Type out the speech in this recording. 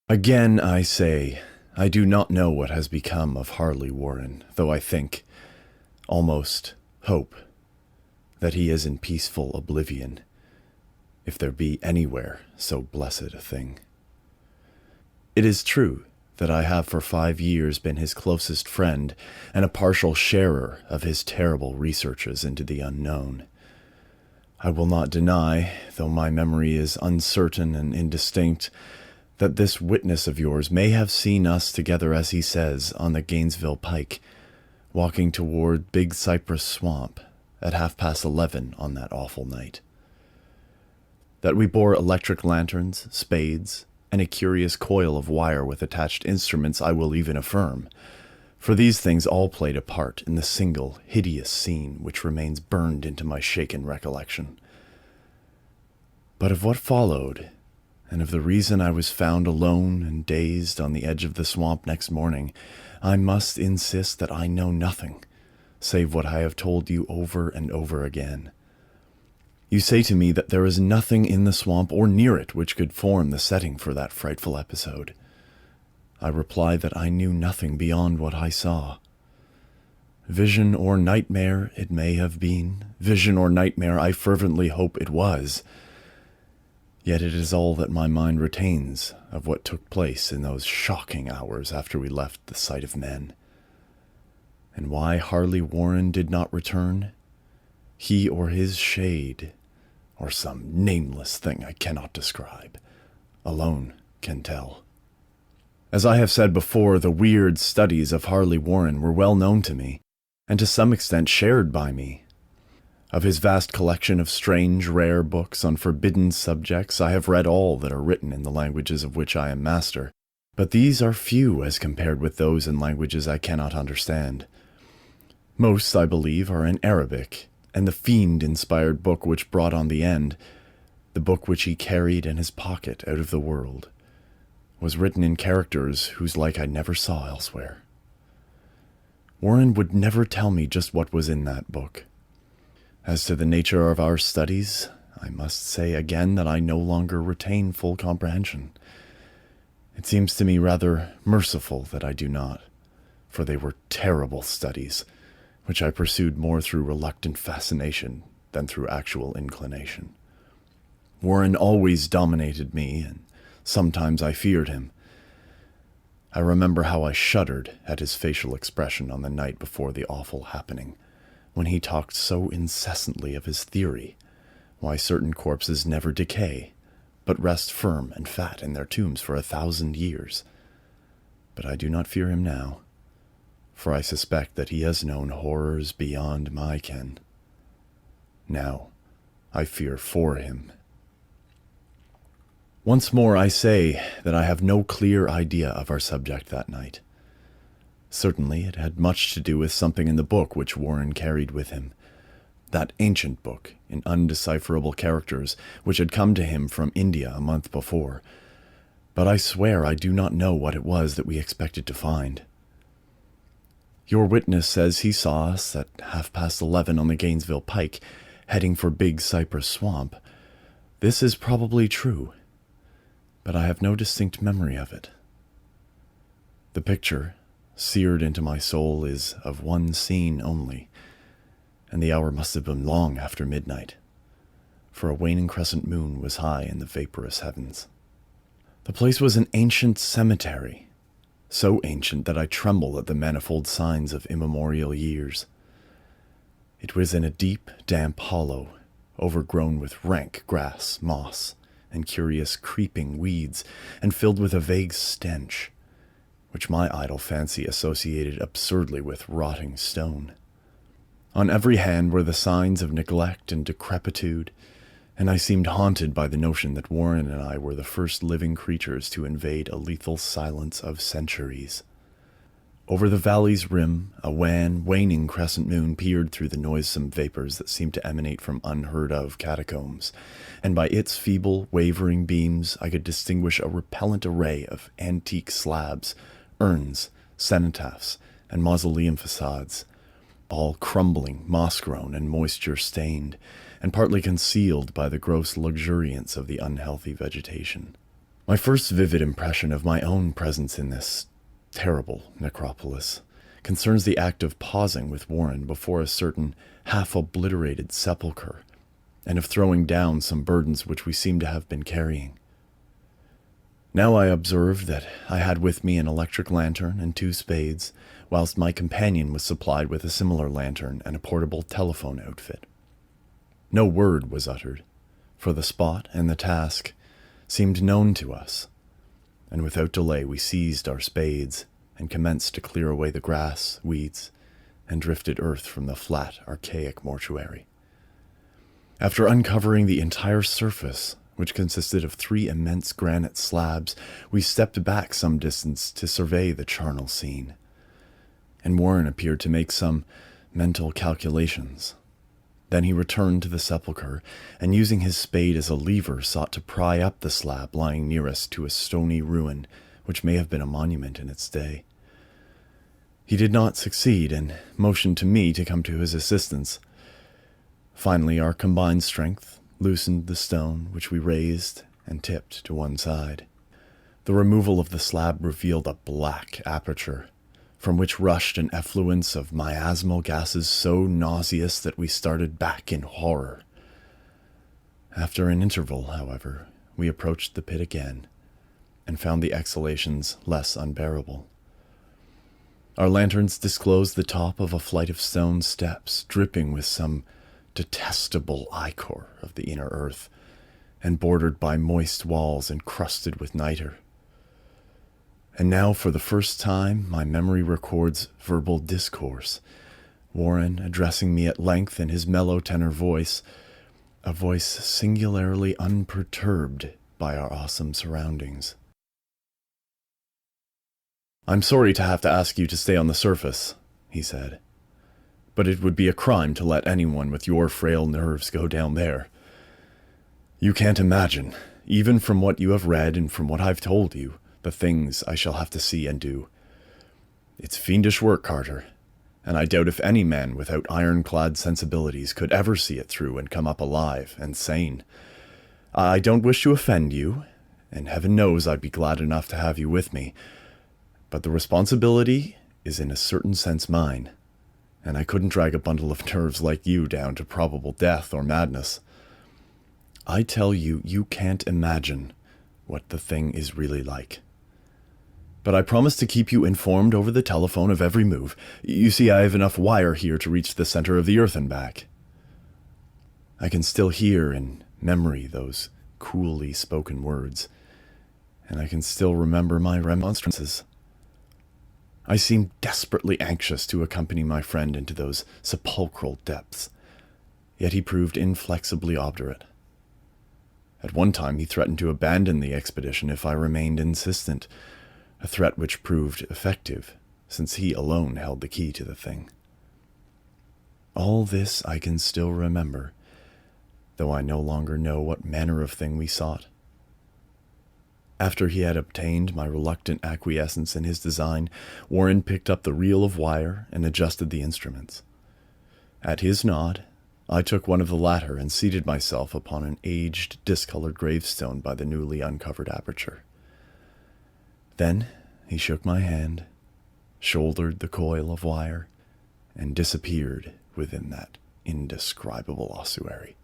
Again I say, I do not know what has become of Harley Warren, though I think, almost hope, that he is in peaceful oblivion, if there be anywhere so blessed a thing. It is true that I have for 5 years been his closest friend and a partial sharer of his terrible researches into the unknown. I will not deny, though my memory is uncertain and indistinct, that this witness of yours may have seen us together, as he says, on the Gainesville Pike, walking toward Big Cypress Swamp at 11:30 on that awful night. That we bore electric lanterns, spades, and a curious coil of wire with attached instruments I will even affirm, for these things all played a part in the single, hideous scene which remains burned into my shaken recollection. But of what followed, and of the reason I was found alone and dazed on the edge of the swamp next morning, I must insist that I know nothing, save what I have told you over and over again. You say to me that there is nothing in the swamp or near it which could form the setting for that frightful episode. I reply that I knew nothing beyond what I saw. Vision or nightmare it may have been, vision or nightmare I fervently hope it was. Yet it is all that my mind retains of what took place in those shocking hours after we left the sight of men. And why Harley Warren did not return, he or his shade, or some nameless thing I cannot describe, alone can tell. As I have said before, the weird studies of Harley Warren were well known to me, and to some extent shared by me. Of his vast collection of strange, rare books on forbidden subjects, I have read all that are written in the languages of which I am master, but these are few as compared with those in languages I cannot understand. Most, I believe, are in Arabic, and the fiend-inspired book which brought on the end, the book which he carried in his pocket out of the world, was written in characters whose like I never saw elsewhere. Warren would never tell me just what was in that book. As to the nature of our studies, I must say again that I no longer retain full comprehension. It seems to me rather merciful that I do not, for they were terrible studies, which I pursued more through reluctant fascination than through actual inclination. Warren always dominated me, and sometimes I feared him. I remember how I shuddered at his facial expression on the night before the awful happening, when he talked so incessantly of his theory, why certain corpses never decay, but rest firm and fat in their tombs for 1,000 years. But I do not fear him now, for I suspect that he has known horrors beyond my ken. Now, I fear for him. Once more I say that I have no clear idea of our subject that night. Certainly it had much to do with something in the book which Warren carried with him, that ancient book in undecipherable characters which had come to him from India a month before, but I swear I do not know what it was that we expected to find. Your witness says he saw us at 11:30 on the Gainesville Pike, heading for Big Cypress Swamp. This is probably true, but I have no distinct memory of it. The picture, seared into my soul, is of one scene only, and the hour must have been long after midnight, for a waning crescent moon was high in the vaporous heavens. The place was an ancient cemetery, so ancient that I tremble at the manifold signs of immemorial years. It was in a deep, damp hollow, overgrown with rank grass, moss, and curious creeping weeds, and filled with a vague stench, which my idle fancy associated absurdly with rotting stone. On every hand were the signs of neglect and decrepitude, and I seemed haunted by the notion that Warren and I were the first living creatures to invade a lethal silence of centuries. Over the valley's rim, a wan, waning crescent moon peered through the noisome vapors that seemed to emanate from unheard-of catacombs, and by its feeble, wavering beams I could distinguish a repellent array of antique slabs, urns, cenotaphs, and mausoleum facades, all crumbling, moss-grown, and moisture-stained, and partly concealed by the gross luxuriance of the unhealthy vegetation. My first vivid impression of my own presence in this terrible necropolis concerns the act of pausing with Warren before a certain half-obliterated sepulchre, and of throwing down some burdens which we seem to have been carrying. Now I observed that I had with me an electric lantern and 2 spades, whilst my companion was supplied with a similar lantern and a portable telephone outfit. No word was uttered, for the spot and the task seemed known to us, and without delay we seized our spades and commenced to clear away the grass, weeds, and drifted earth from the flat, archaic mortuary. After uncovering the entire surface, which consisted of 3 immense granite slabs, we stepped back some distance to survey the charnel scene, and Warren appeared to make some mental calculations. Then he returned to the sepulchre, and using his spade as a lever, sought to pry up the slab lying nearest to a stony ruin which may have been a monument in its day. He did not succeed, and motioned to me to come to his assistance. Finally, our combined strength loosened the stone, which we raised and tipped to one side. The removal of the slab revealed a black aperture, from which rushed an effluence of miasmal gases so nauseous that we started back in horror. After an interval, however, we approached the pit again, and found the exhalations less unbearable. Our lanterns disclosed the top of a flight of stone steps, dripping with some detestable ichor of the inner earth, and bordered by moist walls encrusted with niter. And now, for the first time, my memory records verbal discourse, Warren addressing me at length in his mellow tenor voice, a voice singularly unperturbed by our awesome surroundings. "I'm sorry to have to ask you to stay on the surface," he said, "but it would be a crime to let anyone with your frail nerves go down there. You can't imagine, even from what you have read and from what I've told you, the things I shall have to see and do. It's fiendish work, Carter, and I doubt if any man without ironclad sensibilities could ever see it through and come up alive and sane. I don't wish to offend you, and heaven knows I'd be glad enough to have you with me, but the responsibility is in a certain sense mine, and I couldn't drag a bundle of nerves like you down to probable death or madness. I tell you, you can't imagine what the thing is really like. But I promise to keep you informed over the telephone of every move. You see, I have enough wire here to reach the center of the earth and back." I can still hear in memory those coolly spoken words, and I can still remember my remonstrances. I seemed desperately anxious to accompany my friend into those sepulchral depths, yet he proved inflexibly obdurate. At one time he threatened to abandon the expedition if I remained insistent, a threat which proved effective, since he alone held the key to the thing. All this I can still remember, though I no longer know what manner of thing we sought. After he had obtained my reluctant acquiescence in his design, Warren picked up the reel of wire and adjusted the instruments. At his nod, I took one of the latter and seated myself upon an aged, discolored gravestone by the newly uncovered aperture. Then he shook my hand, shouldered the coil of wire, and disappeared within that indescribable ossuary.